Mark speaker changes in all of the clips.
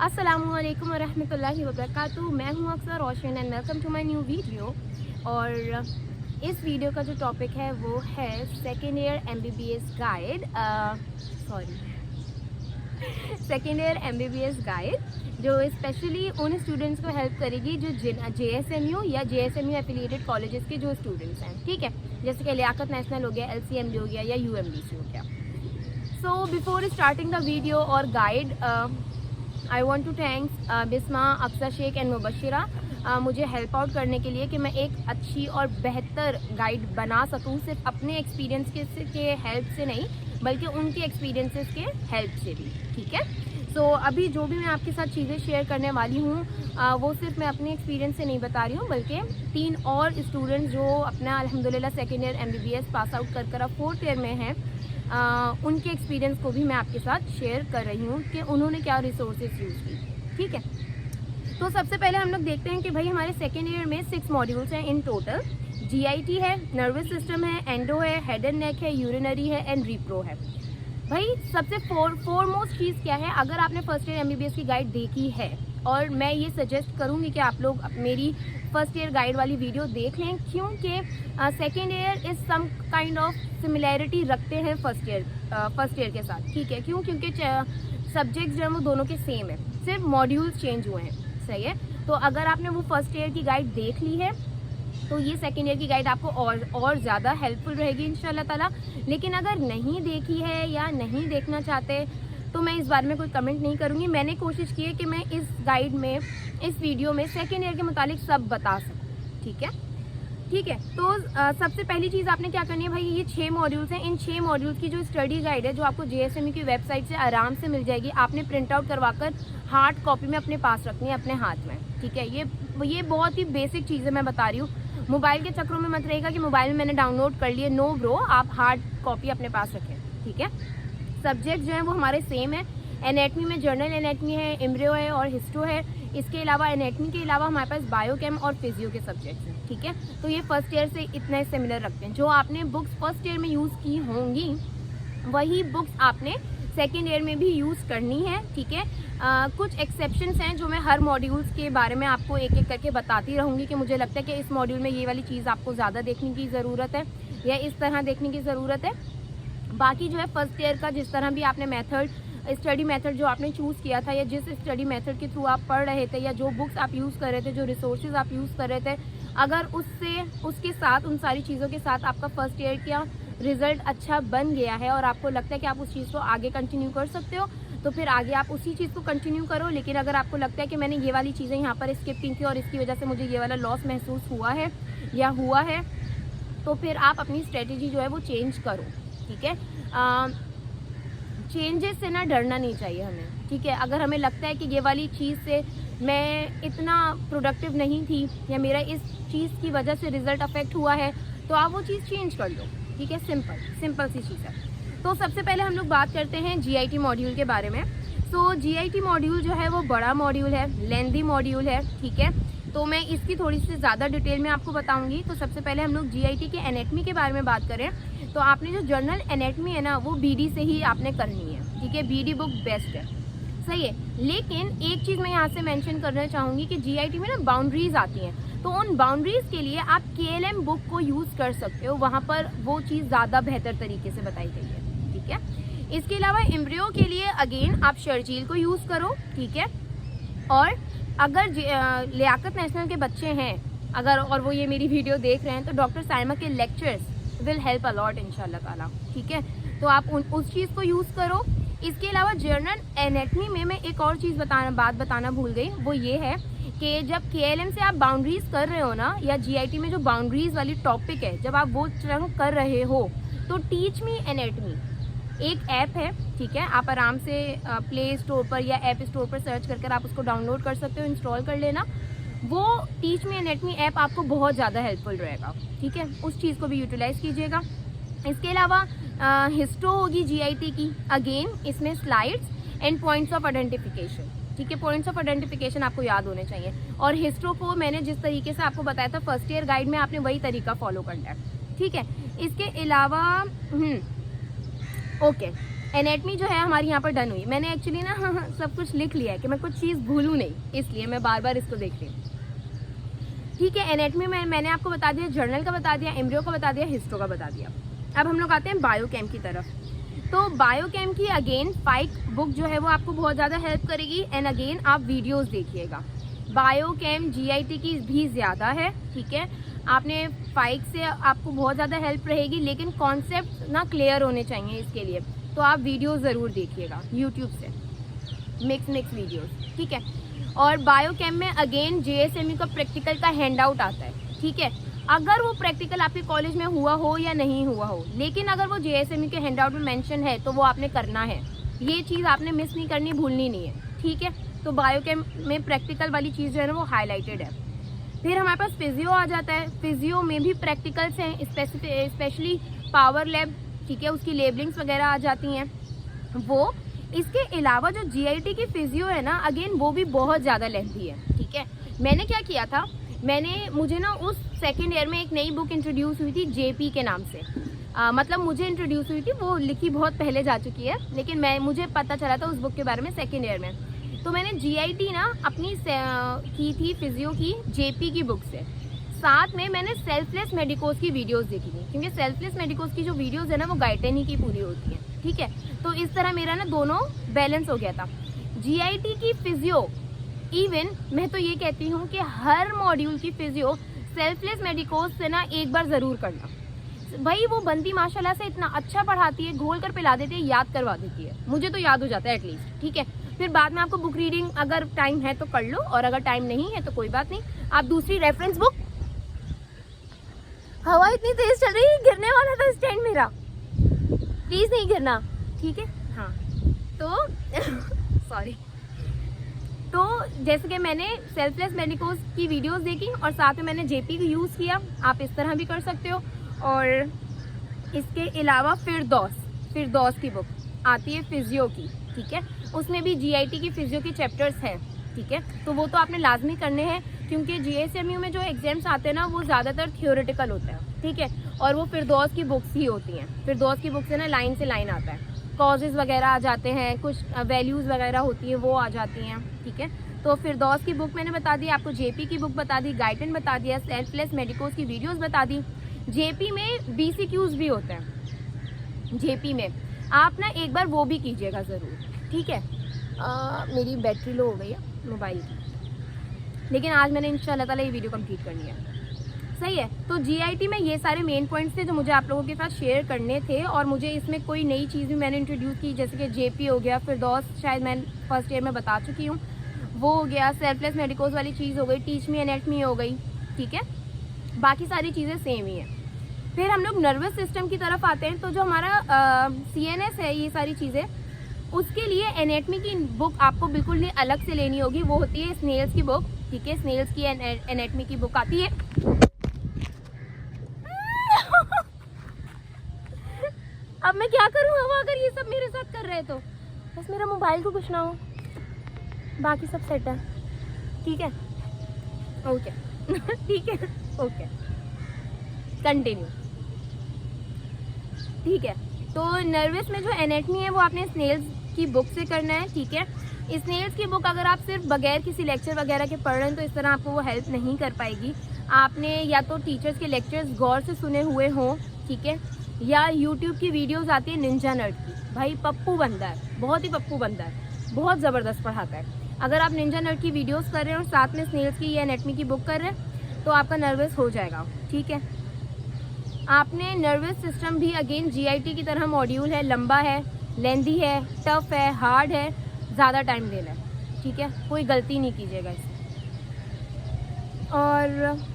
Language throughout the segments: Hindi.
Speaker 1: अस्सलामुअलैकुम वरहमतुल्लाहि वबरकातुहू। मैं हूँ Aksar Roshan and welcome to my new video. और इस वीडियो का जो टॉपिक है वो है second year MBBS guide, second year MBBS guide जो स्पेशली उन स्टूडेंट्स को हेल्प करेगी जो जेएसएमयू या जेएसएमयू एफिलिएटेड कॉलेजेस के जो स्टूडेंट्स हैं, ठीक है, जैसे कि लियाकत नेशनल हो गया, एलसीएमडी हो गया या यूएमडीसी हो गया। So before starting the video और guide I want to thanks Bisma, Aksar Sheikh and Mubashira मुझे हेल्प आउट करने के लिए कि मैं एक अच्छी और बेहतर गाइड बना सकूं, सिर्फ अपने एक्सपीरियंस के हेल्प से नहीं बल्कि उनके एक्सपीरियंसेस के हेल्प से भी, ठीक है। सो अभी जो भी मैं आपके साथ चीज़ें शेयर करने वाली हूँ वो सिर्फ मैं अपने एक्सपीरियंस से नहीं बता रही हूँ बल्कि 3 और स्टूडेंट्स जो अपना अल्हम्दुलिल्लाह second year MBBS pass out कर अब 4th ईयर में हैं, उनके एक्सपीरियंस को भी मैं आपके साथ शेयर कर रही हूँ कि उन्होंने क्या रिसोर्सेज यूज़ की, ठीक है। तो सबसे पहले हम लोग देखते हैं कि भाई हमारे सेकेंड ईयर में 6 मॉड्यूल्स हैं इन टोटल। जीआईटी है, नर्वस सिस्टम है, एंडो है, हेड एंड नेक है, यूरिनरी है एंड रिप्रो है। भाई सबसे फोरमोस्ट चीज़ क्या है, अगर आपने फर्स्ट ईयर एमबीबीएस की गाइड देखी है, और मैं ये सजेस्ट करूँगी कि आप लोग मेरी फर्स्ट ईयर गाइड वाली वीडियो देख लें, क्योंकि second year is some kind of similarity रखते हैं फर्स्ट ईयर के साथ, ठीक है। क्योंकि सब्जेक्ट्स जो है वो दोनों के सेम है, सिर्फ मॉड्यूल्स चेंज हुए हैं, सही है। तो अगर आपने वो फर्स्ट ईयर की गाइड देख ली है तो ये सेकेंड ईयर की गाइड आपको और ज़्यादा हेल्पफुल रहेगी इंशाल्लाह ताला। लेकिन अगर नहीं देखी है या नहीं देखना चाहते तो मैं इस बारे में कोई कमेंट नहीं करूँगी। मैंने कोशिश की है कि मैं इस गाइड में, इस वीडियो में सेकेंड ईयर के मुतालिक सब बता सकूँ, ठीक है, ठीक है। तो सबसे पहली चीज़ आपने क्या करनी है भाई, ये 6 मॉड्यूल्स हैं, इन 6 मॉड्यूल्स की जो स्टडी गाइड है जो आपको जेएसएमयू की वेबसाइट से आराम से मिल जाएगी, आपने प्रिंट आउट करवाकर हार्ड कॉपी में अपने पास रखनी है, अपने हाथ में, ठीक है। ये बहुत ही बेसिक चीज़ें मैं बता रही हूँ। मोबाइल के चक्रों में मत रहेगा कि मोबाइल में मैंने डाउनलोड कर लिए, नो ब्रो, आप हार्ड कॉपी अपने पास रखें, ठीक है। सब्जेक्ट जो है वो हमारे सेम है। एनेटमी में जर्नल एनेटमी है, एम्ब्रियो है और हिस्टो है। इसके अलावा एनेटमी के अलावा हमारे पास बायोकेम और फिजियो के सब्जेक्ट्स हैं, ठीक है। तो ये फर्स्ट ईयर से इतना सिमिलर रखते हैं। जो आपने बुक्स फर्स्ट ईयर में यूज़ की होंगी वही बुक्स आपने सेकेंड ईयर में भी यूज़ करनी है, ठीक है। कुछ एक्सेप्शंस हैं जो मैं हर मॉड्यूल्स के बारे में आपको एक एक करके बताती रहूँगी कि मुझे लगता है कि इस मॉड्यूल में ये वाली चीज़ आपको ज़्यादा देखने की ज़रूरत है या इस तरह देखने की ज़रूरत है। बाकी जो है फर्स्ट ईयर का जिस तरह भी आपने स्टडी मेथड जो आपने चूज़ किया था या जिस स्टडी मेथड के थ्रू आप पढ़ रहे थे या जो बुक्स आप यूज़ कर रहे थे, जो रिसोर्सेज आप यूज़ कर रहे थे, अगर उसके साथ उन सारी चीज़ों के साथ आपका फर्स्ट ईयर का रिज़ल्ट अच्छा बन गया है और आपको लगता है कि आप उस चीज़ को आगे कंटिन्यू कर सकते हो तो फिर आगे आप उसी चीज़ को कंटिन्यू करो। लेकिन अगर आपको लगता है कि मैंने ये वाली चीज़ें यहाँ पर स्किप की थी और इसकी वजह से मुझे ये वाला लॉस महसूस हुआ है तो फिर आप अपनी स्ट्रेटेजी जो है वो चेंज करो, ठीक है। चेंजेस से ना डरना नहीं चाहिए हमें, ठीक है। अगर हमें लगता है कि ये वाली चीज़ से मैं इतना प्रोडक्टिव नहीं थी या मेरा इस चीज़ की वजह से रिज़ल्ट अफेक्ट हुआ है तो आप वो चीज़ चेंज कर लो, ठीक है। सिंपल सी चीज़ है। तो सबसे पहले हम लोग बात करते हैं जीआईटी मॉड्यूल के बारे में। सो जीआईटी मॉड्यूल जो है वो बड़ा मॉड्यूल है, लेंथी मॉड्यूल है, ठीक है। तो मैं इसकी थोड़ी सी ज़्यादा डिटेल में आपको बताऊंगी। तो सबसे पहले हम लोग जीआईटी के एनेटमी के बारे में बात करें तो आपने जो जर्नल एनेटमी है ना वो बीडी से ही आपने करनी है, ठीक है। बीडी बुक बेस्ट है, सही है। लेकिन एक चीज़ मैं यहाँ से मेंशन करना चाहूँगी कि जीआईटी में ना बाउंड्रीज आती हैं, तो उन बाउंड्रीज के लिए आप केएलएम बुक को यूज़ कर सकते हो, वहाँ पर वो चीज़ ज़्यादा बेहतर तरीके से बताई गई है, ठीक है। इसके अलावा एम्ब्रियो के लिए अगेन आप शर्जील को यूज़ करो, ठीक है। और अगर लियाकत नेशनल के बच्चे हैं अगर और वो ये मेरी वीडियो देख रहे हैं तो डॉक्टर साइमा के लेक्चर्स विल हेल्प अलॉट इंशाल्लाह ताला, ठीक है। तो आप उस चीज़ को यूज़ करो। इसके अलावा जर्नल एनेटमी में मैं एक और चीज़ बताना भूल गई, वो ये है कि जब केएलएम से आप बाउंड्रीज कर रहे हो ना या जीआईटी में जो बाउंड्रीज वाली टॉपिक है जब आप वो चंक कर रहे हो तो टीच मी एनेटमी एक ऐप है, ठीक है। आप आराम से प्ले स्टोर पर या ऐप स्टोर पर सर्च करके आप उसको डाउनलोड कर सकते हो, इंस्टॉल कर लेना। वो टीच मी एनेटमी ऐप आपको बहुत ज़्यादा हेल्पफुल रहेगा, ठीक है। उस चीज़ को भी यूटिलाइज़ कीजिएगा। इसके अलावा हिस्टो होगी जीआईटी की, अगेन इसमें slides and points of identification, ठीक है। पॉइंट्स ऑफ आइडेंटिफिकेशन आपको याद होने चाहिए। और हिस्टो को मैंने जिस तरीके से आपको बताया था फर्स्ट ईयर गाइड में आपने वही तरीका फॉलो करना है, ठीक है। इसके अलावा ओके एनेटमी जो है हमारी यहाँ पर डन हुई। मैंने एक्चुअली ना सब कुछ लिख लिया है कि मैं कुछ चीज़ भूलूँ नहीं, इसलिए मैं बार बार इसको देख रही हूँ। ठीक है, एनेटमी में मैंने आपको बता दिया, जर्नल का बता दिया, एम्ब्रियो का बता दिया, हिस्टो का बता दिया। अब हम लोग आते हैं बायोकेम की तरफ। तो बायोकेम की अगेन फाइक बुक जो है वो आपको बहुत ज़्यादा हेल्प करेगी। एंड अगेन आप वीडियोस देखिएगा। बायोकेम जीआईटी की भी ज़्यादा है, ठीक है। आपने फाइक से आपको बहुत ज़्यादा हेल्प रहेगी, लेकिन कॉन्सेप्ट ना क्लियर होने चाहिए इसके लिए, तो आप वीडियो ज़रूर देखिएगा यूट्यूब से, मिक्स वीडियोस, ठीक है। और बायोकेम में अगेन जेएसएमयू का प्रैक्टिकल का हैंड आउट आता है, ठीक है। अगर वो प्रैक्टिकल आपके कॉलेज में हुआ हो या नहीं हुआ हो, लेकिन अगर वो जेएसएमयू के हैंड आउट में मेंशन है तो वो आपने करना है। ये चीज़ आपने मिस नहीं करनी, भूलनी नहीं है, ठीक है। तो बायोकेम में प्रैक्टिकल वाली चीज़ जो है ना वो हाईलाइटेड है। फिर हमारे पास फिजियो आ जाता है। फिजियो में भी प्रैक्टिकल्स हैं, स्पेशली पावर लैब, ठीक है, उसकी लेबलिंग्स वगैरह आ जाती हैं वो। इसके अलावा जो जीआईटी की फिजियो है ना, अगेन वो भी बहुत ज़्यादा लेंथी है, ठीक है। मैंने क्या किया था, मुझे ना उस सेकेंड ईयर में एक नई बुक इंट्रोड्यूस हुई थी जेपी के नाम से। मतलब मुझे इंट्रोड्यूस हुई थी, वो लिखी बहुत पहले जा चुकी है, लेकिन मुझे पता चला था उस बुक के बारे में सेकेंड ईयर में। तो मैंने जीआईटी ना अपनी की थी फिजियो की जेपी की बुक से। साथ में मैंने सेल्फलेस मेडिकोज की वीडियोस देखी थी, क्योंकि सेल्फलेस मेडिकोज की जो वीडियोस है ना वो गाइटेनी की पूरी होती है, ठीक है। तो इस तरह मेरा ना दोनों बैलेंस हो गया था। जीआईटी की फिजियो, इवन मैं तो ये कहती हूँ कि हर मॉड्यूल की फिजियो सेल्फलेस मेडिकोज से ना एक बार ज़रूर करना। भाई वो बंदी माशाल्लाह से इतना अच्छा पढ़ाती है, घोल कर पिला देती है, याद करवा देती है। मुझे तो याद हो जाता है एटलीस्ट, ठीक है। फिर बाद में आपको बुक रीडिंग अगर टाइम है तो कर लो, और अगर टाइम नहीं है तो कोई बात नहीं, आप दूसरी रेफरेंस बुक। हवा इतनी तेज चल रही है, गिरने वाला था स्टैंड मेरा, प्लीज नहीं गिरना, ठीक है। हाँ तो सॉरी। तो जैसे कि मैंने सेल्फलेस मेडिकोज की वीडियोस देखी और साथ में मैंने जेपी को यूज़ किया, आप इस तरह भी कर सकते हो। और इसके अलावा फिरदौस की बुक आती है फिजियो की, ठीक है। उसमें भी जीआईटी की फिजियो की चैप्टर्स हैं, ठीक है। तो वो तो आपने लाजमी करने हैं, क्योंकि जीएसएमयू में जो एग्जाम्स आते हैं ना वो ज़्यादातर थियोरेटिकल होता है, ठीक है। और वो फिरदौस की बुक्स ही होती हैं। फिरदौस की बुक से ना लाइन से लाइन आता है, कॉजेज़ वगैरह आ जाते हैं, कुछ वैल्यूज़ वगैरह होती है वो आ जाती हैं, ठीक है। तो फिरदौस की बुक मैंने बता दी आपको, जेपी की बुक बता दी, गाइडेन बता दिया, सेल्फलेस मेडिकोज की वीडियोस बता दी। जेपी में बीसीक्यूज भी होते हैं, जेपी में आप ना एक बार वो भी कीजिएगा ज़रूर, ठीक है। मेरी बैटरी लो हो गई है मोबाइल की, लेकिन आज मैंने इंशाल्लाह ताला ये वीडियो कंप्लीट करनी है, सही है। तो जीआईटी में ये सारे मेन पॉइंट्स थे जो मुझे आप लोगों के साथ शेयर करने थे, और मुझे इसमें कोई नई चीज़ भी मैंने इंट्रोड्यूस की, जैसे कि जेपी हो गया, फिरदौस शायद मैं फर्स्ट ईयर में बता चुकी हूँ, वो हो गया, सेल्फलेस मेडिकोज वाली चीज़ हो गई, टीच मी एनेटमी हो गई, ठीक है। बाकी सारी चीज़ें सेम ही हैं। फिर हम लोग नर्वस सिस्टम की तरफ आते हैं। तो जो हमारा सीएनएस है, ये सारी चीज़ें, उसके लिए एनेटमी की बुक आपको बिल्कुल ही अलग से लेनी होगी, वो होती है स्नेल्स की बुक, ठीक है। स्नेल्स की एनेटमी की बुक आती है। अब मैं क्या करूँ हवा, अगर ये सब मेरे साथ कर रहे तो बस मेरा मोबाइल को कुछ ना हो, बाकी सब सेट है, ठीक है, ओके। ठीक है, ओके, कंटिन्यू, ठीक है। तो नर्वस में जो एनेटमी है वो आपने स्नेल्स की बुक से करना है, ठीक है। स्नेल्स की बुक अगर आप सिर्फ बगैर किसी लेक्चर वगैरह के पढ़ रहे हैं तो इस तरह आपको वो हेल्प नहीं कर पाएगी। आपने या तो टीचर्स के लेक्चर्स गौर से सुने हुए हों, ठीक है, या यूट्यूब की वीडियोस आती है निंजा नर्ड की, भाई पप्पू बंदा है, बहुत ही पप्पू बंदा है, बहुत ज़बरदस्त पढ़ाता है। अगर आप निंजा नर्ड की वीडियोस कर रहे हैं और साथ में स्नेल्स की या एनेटमी की बुक कर रहे हैं तो आपका नर्वस हो जाएगा, ठीक है। आपने नर्वस सिस्टम भी अगेन जीआईटी की तरह मॉड्यूल है, लंबा है, लेंदी है, टफ है, हार्ड है, ज़्यादा टाइम लेना है, ठीक है। कोई गलती नहीं कीजिएगा इसमें। और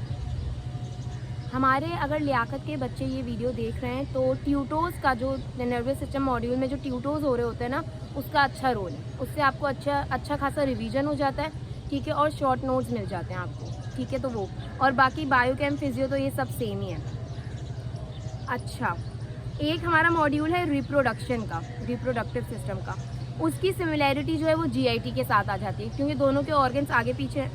Speaker 1: हमारे अगर लियाकत के बच्चे ये वीडियो देख रहे हैं तो ट्यूटोर्स का जो नर्वस सिस्टम मॉड्यूल में जो ट्यूटोर्स हो रहे होते हैं ना, उसका अच्छा रोल है, उससे आपको अच्छा खासा रिवीजन हो जाता है, ठीक है, और शॉर्ट नोट्स मिल जाते हैं आपको, ठीक है। तो वो और बाकी बायोकेम फिजियो तो ये सब सेम ही है। अच्छा, एक हमारा मॉड्यूल है रिप्रोडक्शन का, रिप्रोडक्टिव सिस्टम का, उसकी सिमिलैरिटी जो है वो जीआईटी के साथ आ जाती है, क्योंकि दोनों के ऑर्गन्स आगे पीछे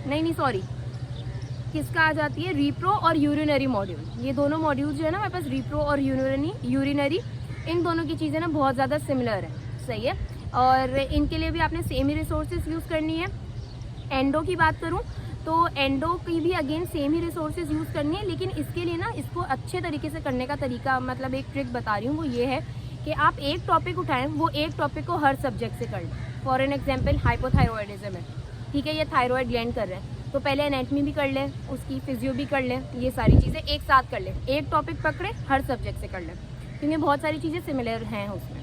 Speaker 1: किसका आ जाती है, रिप्रो और यूरिनरी मॉड्यूल। ये दोनों मॉड्यूल जो है ना हमारे पास, रिप्रो और यूरिनरी, इन दोनों की चीज़ें ना बहुत ज़्यादा सिमिलर है, सही है। और इनके लिए भी आपने सेम ही रिसोर्सेज यूज़ करनी है। एंडो की बात करूँ तो एंडो की भी अगेन सेम ही रिसोर्सेज यूज़ करनी है, लेकिन इसके लिए ना इसको अच्छे तरीके से करने का तरीका, मतलब एक ट्रिक बता रही हूँ, वो ये है कि आप एक टॉपिक उठाएं, वो एक टॉपिक को हर सब्जेक्ट से कर लें। फॉर एन एग्जांपल हाइपोथायरॉयडिज्म है, ठीक है, ये थायराइड ग्लैंड कर रहे हैं, तो पहले एनाटमी भी कर लें, उसकी फिजियो भी कर लें, ये सारी चीज़ें एक साथ कर लें, एक टॉपिक पकड़े हर सब्जेक्ट से कर लें, क्योंकि बहुत सारी चीज़ें सिमिलर हैं उसमें।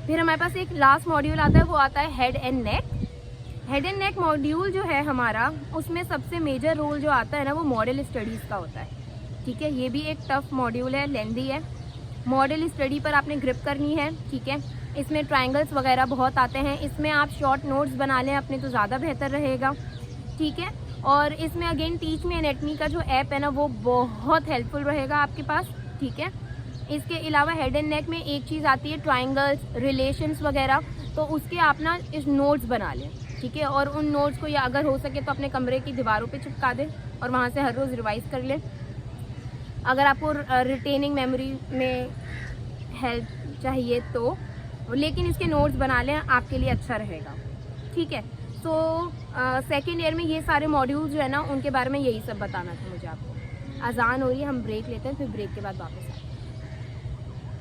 Speaker 1: फिर हमारे पास एक लास्ट मॉड्यूल आता है, वो आता है head and neck. Head and neck module जो है हमारा, उसमें सबसे मेजर रोल जो आता है ना, वो मॉडल स्टडीज़ का होता है, ठीक है। ये भी एक टफ मॉड्यूल है, लेंदी है। मॉडल स्टडी पर आपने ग्रिप करनी है, ठीक है। इसमें ट्रायंगल्स वगैरह बहुत आते हैं, इसमें आप शॉर्ट नोट्स बना लें अपने तो ज़्यादा बेहतर रहेगा, ठीक है। और इसमें अगेन टीच मी एनाटमी का जो ऐप है ना, वो बहुत हेल्पफुल रहेगा आपके पास, ठीक है। इसके अलावा हेड एंड नेक में एक चीज़ आती है ट्रायंगल्स, रिलेशंस वगैरह, तो उसके आप ना इस नोट्स बना लें, ठीक है। और उन नोट्स को, या अगर हो सके तो अपने कमरे की दीवारों पे चिपका दें और वहाँ से हर रोज़ रिवाइज कर लें, अगर आपको रिटेनिंग मेमोरी में हेल्प चाहिए तो। लेकिन इसके नोट्स बना लें, आपके लिए अच्छा रहेगा, ठीक है। तो सेकेंड ईयर में ये सारे मॉड्यूल जो है ना, उनके बारे में यही सब बताना था मुझे आपको। अजान हो रही है, हम ब्रेक लेते हैं, फिर ब्रेक के बाद वापस आते हैं।